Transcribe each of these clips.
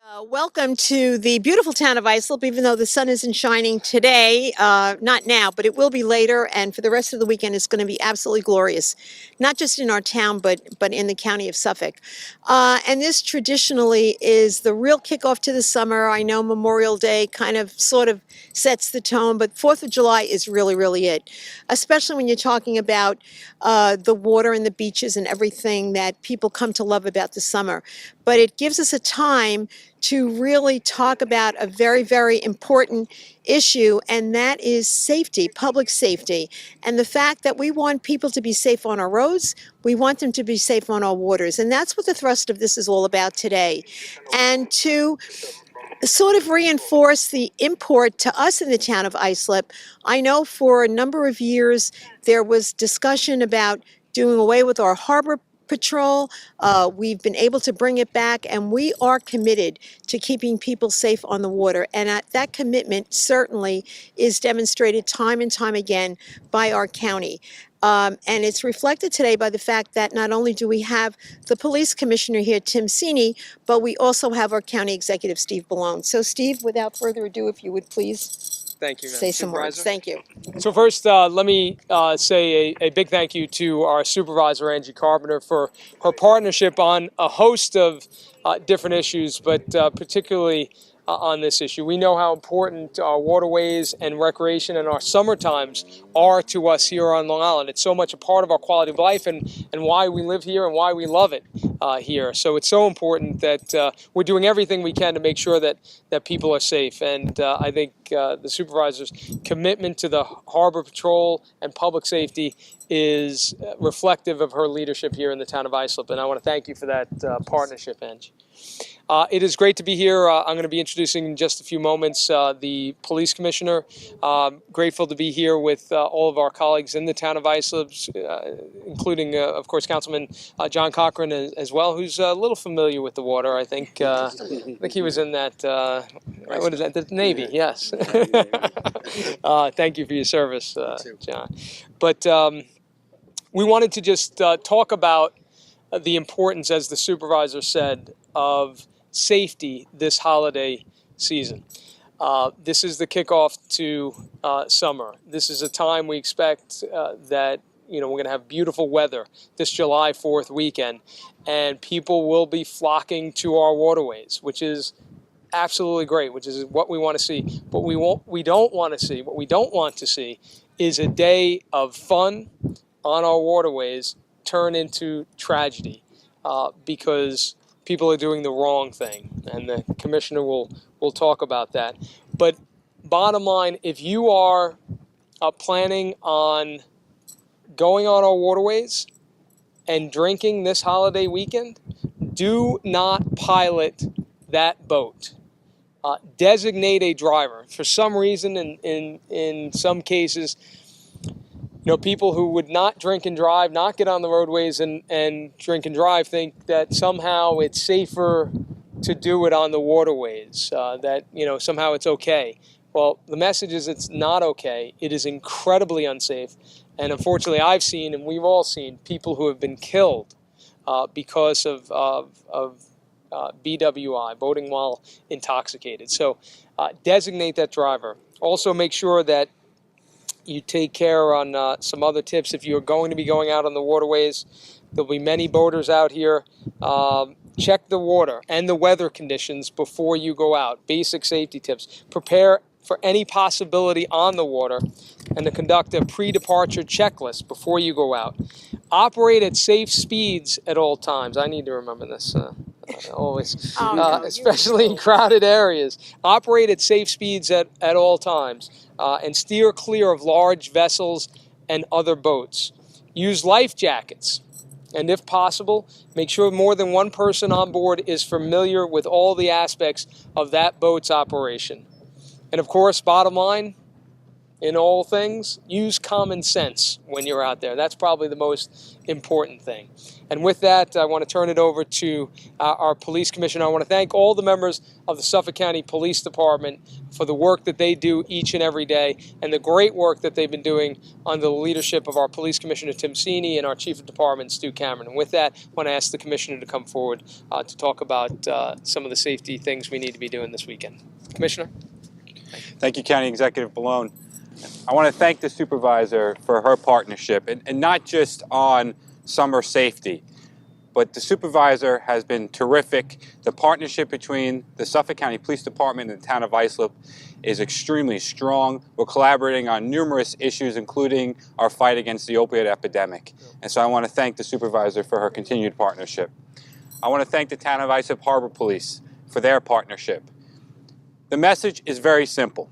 Welcome to the beautiful town of Islip, even though the sun isn't shining today, not now, but it will be later, and for the rest of the weekend it's going to be absolutely glorious, not just in our town, but in the county of Suffolk. And this traditionally is the real kickoff to the summer. I know Memorial Day kind of sort of sets the tone, but 4th of July is really, really it, especially when you're talking about the water and the beaches and everything that people come to love about the summer. But it gives us a time to really talk about a very, very important issue, and that is safety, public safety, and the fact that we want people to be safe on our roads, we want them to be safe on our waters, and that's what the thrust of this is all about today. And to sort of reinforce the import to us in the town of Islip, I know for a number of years there was discussion about doing away with our harbor patrol. We've been able to bring it back, and we are committed to keeping people safe on the water. And that commitment certainly is demonstrated time and time again by our county. And it's reflected today by the fact that not only do we have the police commissioner here, Tim Sini, but we also have our county executive, Steve Bellone. So, Steve, without further ado, if you would please Thank you, say some words. Thank you. So first, let me say a big thank you to our supervisor, Angie Carpenter, for her partnership on a host of different issues, but particularly on this issue. We know how important our waterways and recreation and our summer times are to us here on Long Island. It's so much a part of our quality of life and why we live here and why we love it here. So it's so important that we're doing everything we can to make sure that people are safe. And I think the supervisor's commitment to the Harbor Patrol and public safety is reflective of her leadership here in the town of Islip. And I want to thank you for that partnership, Angie. It is great to be here. I'm going to be introducing in just a few moments the police commissioner. Grateful to be here with all of our colleagues in the town of Islip, including, of course, Councilman John Cochran as well, who's a little familiar with the water. I think he was in that, what is that, the Navy, yes. Thank you for your service, John. But we wanted to just talk about the importance, as the supervisor said, of safety this holiday season. This is the kickoff to summer. This is a time we expect that we're going to have beautiful weather this July 4th weekend, and people will be flocking to our waterways, which is absolutely great, which is what we want to see. But what we don't want to see is a day of fun on our waterways turn into tragedy because people are doing the wrong thing, and the commissioner will talk about that. But bottom line, if you are planning on going on our waterways and drinking this holiday weekend, do not pilot that boat. Designate a driver. For some reason, in some cases, people who would not drink and drive, not get on the roadways and drink and drive, think that somehow it's safer to do it on the waterways, that, somehow it's okay. Well, the message is it's not okay. It is incredibly unsafe. And unfortunately, I've seen, and we've all seen, people who have been killed because of BWI, boating while intoxicated. So designate that driver. Also make sure that you take care on some other tips. If you're going to be going out on the waterways, there'll be many boaters out here. Check the water and the weather conditions before you go out. Basic safety tips. Prepare for any possibility on the water and to conduct a pre-departure checklist before you go out. Operate at safe speeds at all times. I need to remember this always, especially in crowded areas. Operate at safe speeds at all times and steer clear of large vessels and other boats. Use life jackets. And if possible, make sure more than one person on board is familiar with all the aspects of that boat's operation. And of course, bottom line, in all things, use common sense when you're out there. That's probably the most important thing. And with that, I want to turn it over to our police commissioner. I want to thank all the members of the Suffolk County Police Department for the work that they do each and every day and the great work that they've been doing under the leadership of our police commissioner, Tim Sini, and our chief of department, Stu Cameron. And with that, I want to ask the commissioner to come forward to talk about some of the safety things we need to be doing this weekend. Commissioner? Thank you, County Executive Bellone. I want to thank the supervisor for her partnership, and not just on summer safety, but the supervisor has been terrific. The partnership between the Suffolk County Police Department and the town of Islip is extremely strong. We're collaborating on numerous issues, including our fight against the opioid epidemic. And so I want to thank the supervisor for her continued partnership. I want to thank the town of Islip Harbor Police for their partnership. The message is very simple.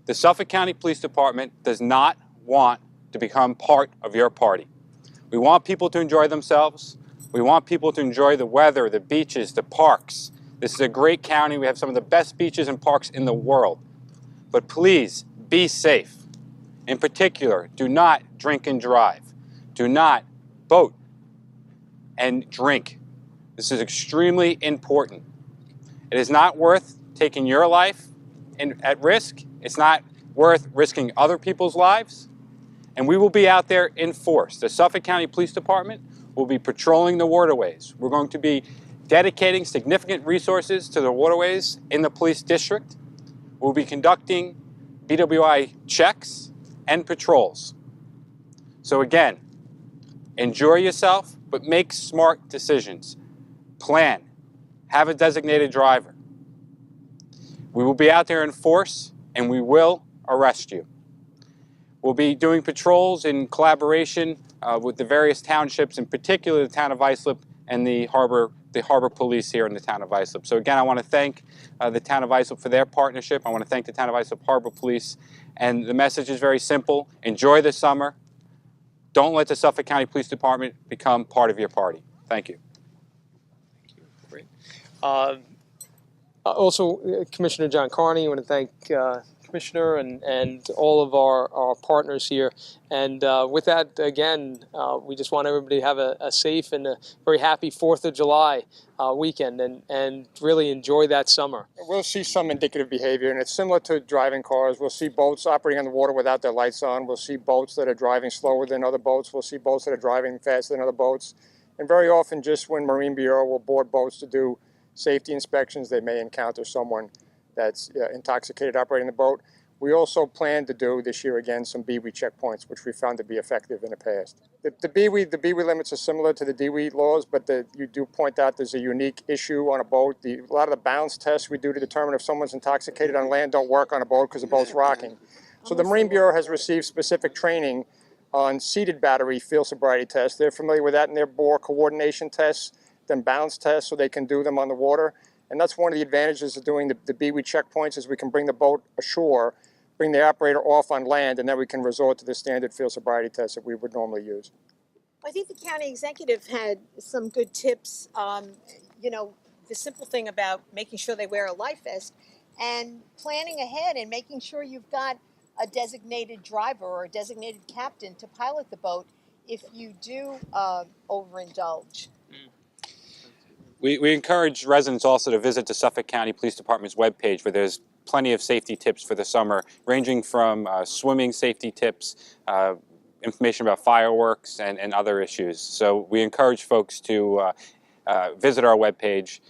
The Suffolk County Police Department does not want to become part of your party. We want people to enjoy themselves. We want people to enjoy the weather, the beaches, the parks. This is a great county. We have some of the best beaches and parks in the world. But please, be safe. In particular, do not drink and drive. Do not boat and drink. This is extremely important. It is not worth taking your life at risk. It's not worth risking other people's lives. And we will be out there in force. The Suffolk County Police Department will be patrolling the waterways. We're going to be dedicating significant resources to the waterways in the police district. We'll be conducting BWI checks and patrols. So again, enjoy yourself, but make smart decisions. Plan. Have a designated driver. We will be out there in force, and we will arrest you. We'll be doing patrols in collaboration with the various townships, in particular the town of Islip and the harbor police here in the town of Islip. So again, I want to thank the town of Islip for their partnership. I want to thank the town of Islip Harbor Police. And the message is very simple. Enjoy the summer. Don't let the Suffolk County Police Department become part of your party. Thank you. Great. Also, Commissioner John Carney, I want to thank Commissioner and all of our partners here. And with that, again, we just want everybody to have a safe and a very happy 4th of July weekend and really enjoy that summer. We'll see some indicative behavior, and it's similar to driving cars. We'll see boats operating on the water without their lights on. We'll see boats that are driving slower than other boats. We'll see boats that are driving faster than other boats. And very often, just when Marine Bureau will board boats to do safety inspections, they may encounter someone that's intoxicated operating the boat. We also plan to do this year again some BWE checkpoints, which we found to be effective in the past. The BWE limits are similar to the DWE laws, but you do point out there's a unique issue on a boat. A lot of the balance tests we do to determine if someone's intoxicated on land don't work on a boat because the boat's rocking. So the Marine Bureau has received specific training on seated battery field sobriety tests. They're familiar with that in their bore coordination tests, then balance tests, so they can do them on the water. And that's one of the advantages of doing the BWE checkpoints is we can bring the boat ashore, bring the operator off on land, and then we can resort to the standard field sobriety tests that we would normally use. I think the county executive had some good tips. You know, the simple thing about making sure they wear a life vest and planning ahead and making sure you've got a designated driver or a designated captain to pilot the boat if you do overindulge. We encourage residents also to visit the Suffolk County Police Department's webpage, where there's plenty of safety tips for the summer, ranging from swimming safety tips, information about fireworks, and other issues. So we encourage folks to visit our webpage,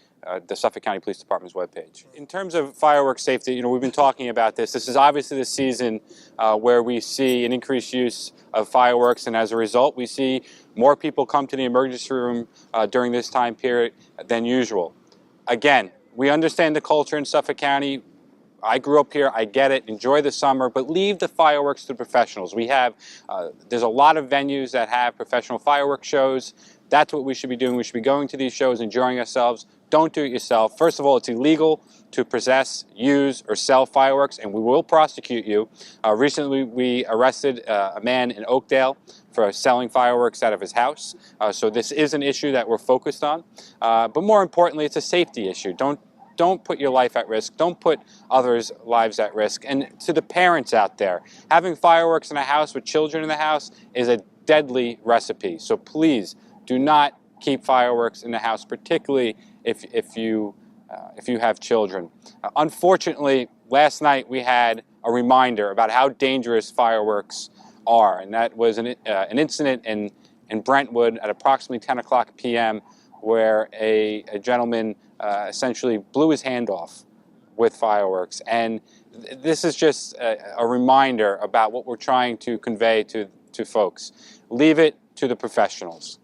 the Suffolk County Police Department's webpage. In terms of fireworks safety, you know, we've been talking about this. This is obviously the season where we see an increased use of fireworks, and as a result, we see more people come to the emergency room during this time period than usual. Again, we understand the culture in Suffolk County. I grew up here, I get it, enjoy the summer, but leave the fireworks to the professionals. We have, there's a lot of venues that have professional fireworks shows. That's what we should be doing. We should be going to these shows, enjoying ourselves. Don't do it yourself. First of all, it's illegal to possess, use, or sell fireworks, and we will prosecute you. Recently, we arrested a man in Oakdale for selling fireworks out of his house. So this is an issue that we're focused on. But more importantly, it's a safety issue. Don't don't put your life at risk. Don't put others' lives at risk. And to the parents out there, having fireworks in a house with children in the house is a deadly recipe. So please do not keep fireworks in the house, particularly if you have children. Unfortunately, last night we had a reminder about how dangerous fireworks are, and that was an incident in Brentwood at approximately 10 o'clock p.m. where a gentleman essentially blew his hand off with fireworks. And this is just a reminder about what we're trying to convey to folks. Leave it to the professionals.